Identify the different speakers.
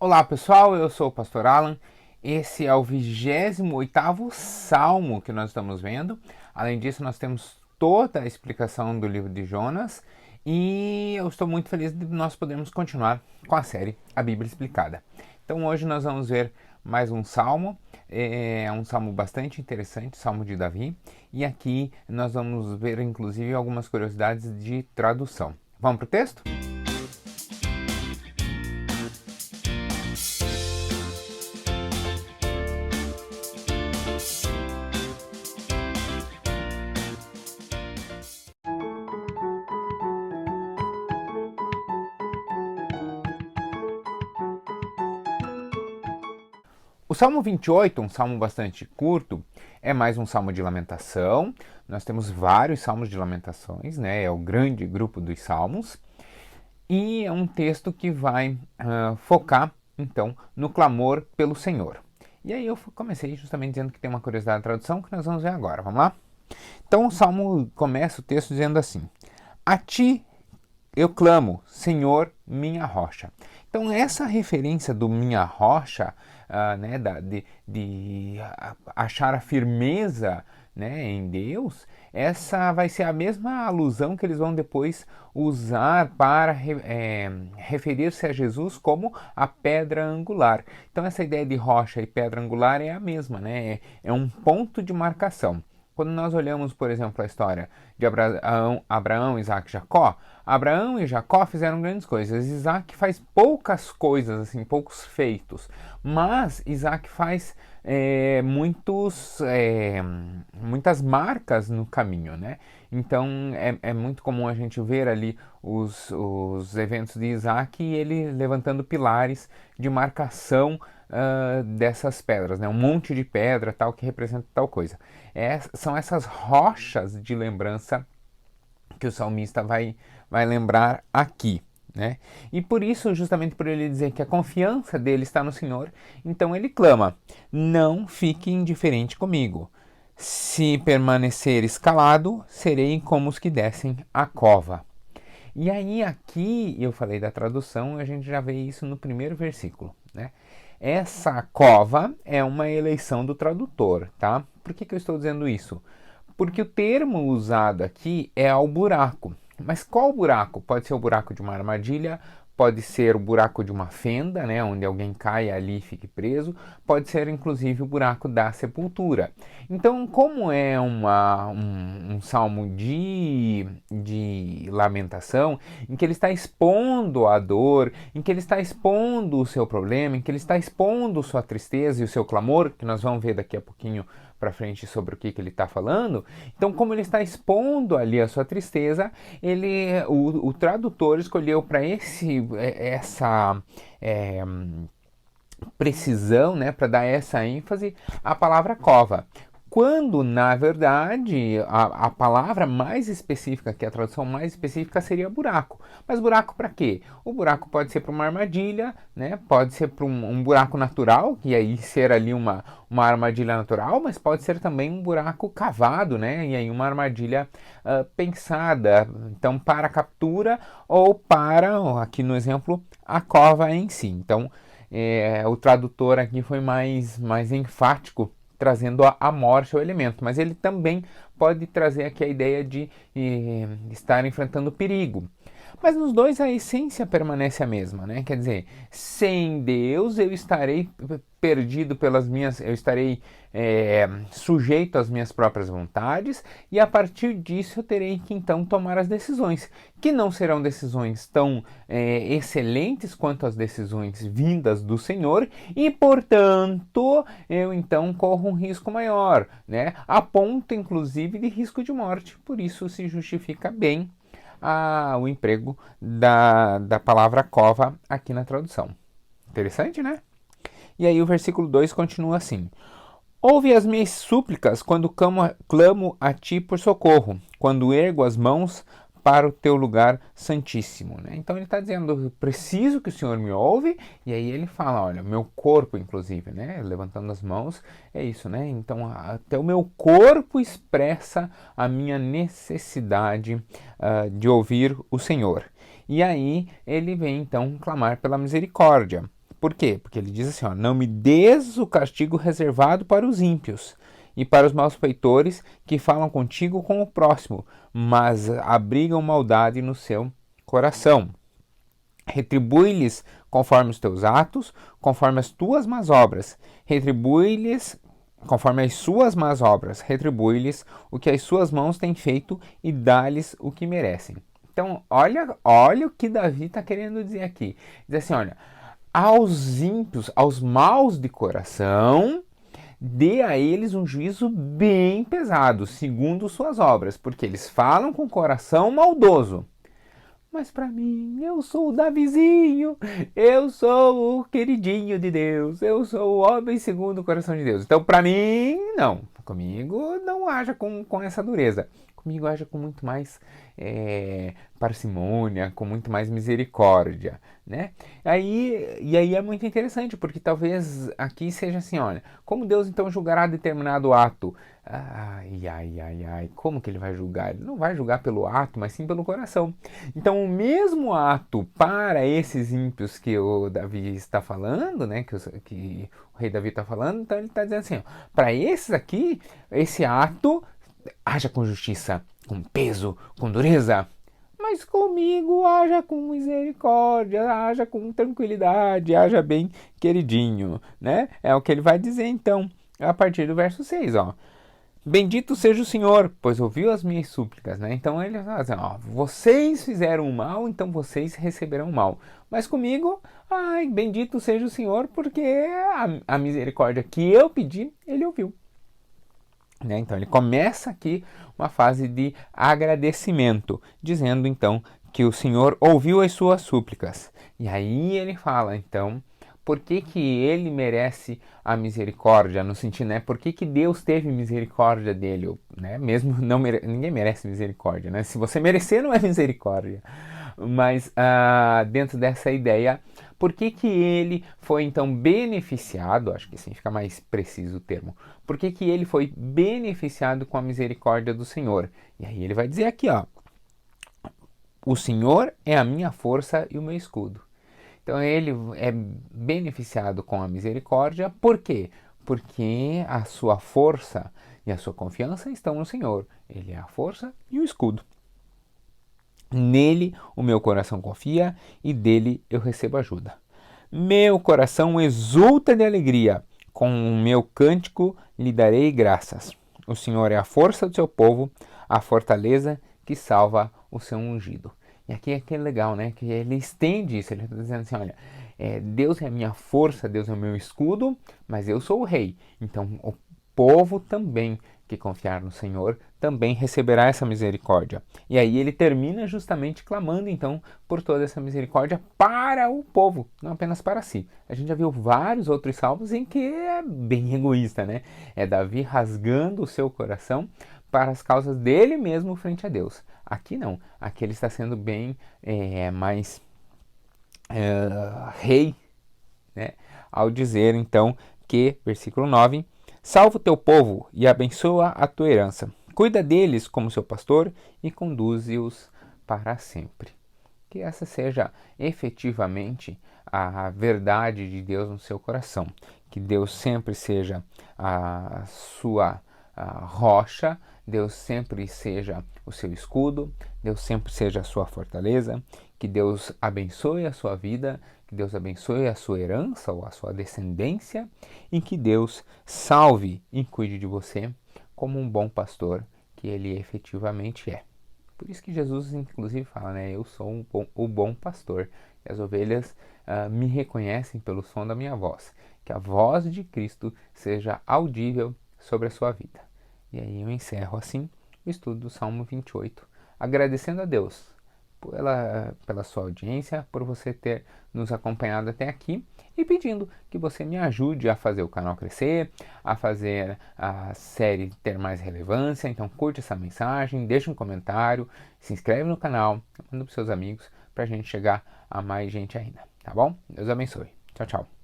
Speaker 1: Olá pessoal, eu sou o Pastor Alan. Esse é o 28º Salmo que nós estamos vendo. Além disso, nós temos toda a explicação do livro de Jonas e eu estou muito feliz de nós podermos continuar com a série A Bíblia Explicada. Então hoje nós vamos ver mais um salmo, é um salmo bastante interessante, Salmo de Davi, e aqui nós vamos ver inclusive algumas curiosidades de tradução. Vamos para o texto? O Salmo 28, um salmo bastante curto, é mais um salmo de lamentação. Nós temos vários salmos de lamentações, né? É o grande grupo dos salmos. E é um texto que vai focar, então, no clamor pelo Senhor. E aí eu comecei justamente dizendo que tem uma curiosidade da tradução que nós vamos ver agora. Vamos lá? Então o salmo começa o texto dizendo assim: A ti eu clamo, Senhor, minha rocha. Então, essa referência do minha rocha, né, de achar a firmeza, né, em Deus, essa vai ser a mesma alusão que eles vão depois usar para referir-se a Jesus como a pedra angular. Então, essa ideia de rocha e pedra angular é a mesma, né? É um ponto de marcação. Quando nós olhamos, por exemplo, a história de Abraão, Isaac e Jacó, Abraão e Jacó fizeram grandes coisas. Isaac faz poucas coisas, assim, poucos feitos. Mas Isaac faz muitas marcas no caminho, né? Então é muito comum a gente ver ali os eventos de Isaac e ele levantando pilares de marcação dessas pedras, né? Um monte de pedra tal que representa tal coisa. São essas rochas de lembrança que o salmista vai lembrar aqui, né? E por isso, justamente por ele dizer que a confiança dele está no Senhor, então ele clama: não fique indiferente comigo. Se permaneceres calado, serei como os que descem a cova. E aí aqui eu falei da tradução, a gente já vê isso no primeiro versículo, né? Essa cova é uma eleição do tradutor, tá? Por que eu estou dizendo isso? Porque o termo usado aqui é ao buraco. Mas qual buraco? Pode ser o buraco de uma armadilha, pode ser o buraco de uma fenda, né, onde alguém cai ali e fique preso, pode ser inclusive o buraco da sepultura. Então, como é um salmo de lamentação, em que ele está expondo a dor, em que ele está expondo o seu problema, em que ele está expondo sua tristeza e o seu clamor, que nós vamos ver daqui a pouquinho para frente sobre o que ele está falando. Então, como ele está expondo ali a sua tristeza, o tradutor escolheu para essa precisão, né, para dar essa ênfase, a palavra cova. Quando, na verdade, a palavra mais específica, que é a tradução mais específica, seria buraco. Mas buraco para quê? O buraco pode ser para uma armadilha, né? Pode ser para um buraco natural, que aí ser ali uma armadilha natural, mas pode ser também um buraco cavado, né? E aí uma armadilha pensada, então para a captura ou para, aqui no exemplo, a cova em si. Então, o tradutor aqui foi mais enfático, trazendo a morte ao elemento, mas ele também pode trazer aqui a ideia de estar enfrentando perigo. Mas nos dois a essência permanece a mesma, né? Quer dizer, sem Deus eu estarei perdido eu estarei sujeito às minhas próprias vontades e a partir disso eu terei que então tomar as decisões, que não serão decisões tão excelentes quanto as decisões vindas do Senhor e, portanto, eu então corro um risco maior, né? A ponto, inclusive, de risco de morte. Por isso se justifica bem o emprego da palavra cova aqui na tradução. Interessante, né? E aí o versículo 2 continua assim: Ouve as minhas súplicas quando clamo a ti por socorro, quando ergo as mãos para o teu lugar santíssimo, né? Então ele está dizendo: eu preciso que o Senhor me ouve, e aí ele fala, olha, meu corpo inclusive, né? Levantando as mãos, é isso, né? Então até o meu corpo expressa a minha necessidade de ouvir o Senhor. E aí ele vem então clamar pela misericórdia. Por quê? Porque ele diz assim, ó, não me des o castigo reservado para os ímpios e para os malfeitores que falam contigo com o próximo, mas abrigam maldade no seu coração. Retribui-lhes conforme os teus atos, conforme as tuas más obras. Retribui-lhes conforme as suas más obras. Retribui-lhes o que as suas mãos têm feito e dá-lhes o que merecem. Então, olha o que Davi está querendo dizer aqui. Diz assim, olha, aos ímpios, aos maus de coração, dê a eles um juízo bem pesado, segundo suas obras, porque eles falam com o coração maldoso. Mas para mim, eu sou o Davizinho, eu sou o queridinho de Deus, eu sou o homem segundo o coração de Deus. Então, para mim, não. Comigo não haja com essa dureza. Comigo haja com muito mais parcimônia, com muito mais misericórdia, né? E aí é muito interessante, porque talvez aqui seja assim, olha, como Deus então julgará determinado ato? Ai, como que ele vai julgar? Ele não vai julgar pelo ato, mas sim pelo coração. Então, o mesmo ato para esses ímpios que o Davi está falando, né, que o rei Davi está falando, então ele está dizendo assim, para esses aqui, esse ato haja com justiça, com peso, com dureza. Mas comigo haja com misericórdia, haja com tranquilidade, haja bem queridinho, né? É o que ele vai dizer então, a partir do verso 6, ó. Bendito seja o Senhor, pois ouviu as minhas súplicas, né? Então ele fala assim, ó, vocês fizeram o mal, então vocês receberão o mal. Mas comigo, ai, bendito seja o Senhor, porque a misericórdia que eu pedi, ele ouviu. Né? Então ele começa aqui uma fase de agradecimento, dizendo então que o Senhor ouviu as suas súplicas. E aí ele fala então, por que que ele merece a misericórdia? No sentido, né? Por que que Deus teve misericórdia dele? Né? Mesmo não ninguém merece misericórdia, né? Se você merecer, não é misericórdia. Mas dentro dessa ideia, por que que ele foi então beneficiado? Acho que assim fica mais preciso o termo. Por que que ele foi beneficiado com a misericórdia do Senhor? E aí ele vai dizer aqui, ó, o Senhor é a minha força e o meu escudo. Então ele é beneficiado com a misericórdia, por quê? Porque a sua força e a sua confiança estão no Senhor. Ele é a força e o escudo. Nele o meu coração confia e dele eu recebo ajuda. Meu coração exulta de alegria, com o meu cântico lhe darei graças. O Senhor é a força do seu povo, a fortaleza que salva o seu ungido. E aqui é que é legal, né? Que ele estende isso, ele está dizendo assim, olha, Deus é a minha força, Deus é o meu escudo, mas eu sou o rei. Então o povo também que confiar no Senhor também receberá essa misericórdia. E aí ele termina justamente clamando então por toda essa misericórdia para o povo, não apenas para si. A gente já viu vários outros salmos em que é bem egoísta, né? É Davi rasgando o seu coração para as causas dele mesmo frente a Deus. Aqui não, aqui ele está sendo bem mais rei, né? Ao dizer então que, versículo 9, salva o teu povo e abençoa a tua herança. Cuida deles como seu pastor e conduze-os para sempre. Que essa seja efetivamente a verdade de Deus no seu coração. Que Deus sempre seja a sua rocha, Deus sempre seja o seu escudo, Deus sempre seja a sua fortaleza. Que Deus abençoe a sua vida, que Deus abençoe a sua herança ou a sua descendência e que Deus salve e cuide de você como um bom pastor que ele efetivamente é. Por isso que Jesus inclusive fala, né? Eu sou o bom pastor e as ovelhas me reconhecem pelo som da minha voz. Que a voz de Cristo seja audível sobre a sua vida. E aí eu encerro assim o estudo do Salmo 28, agradecendo a Deus pela sua audiência, por você ter nos acompanhado até aqui e pedindo que você me ajude a fazer o canal crescer, a fazer a série ter mais relevância. Então curte essa mensagem, deixa um comentário, se inscreve no canal, manda para os seus amigos para a gente chegar a mais gente ainda, tá bom? Deus abençoe. Tchau, tchau.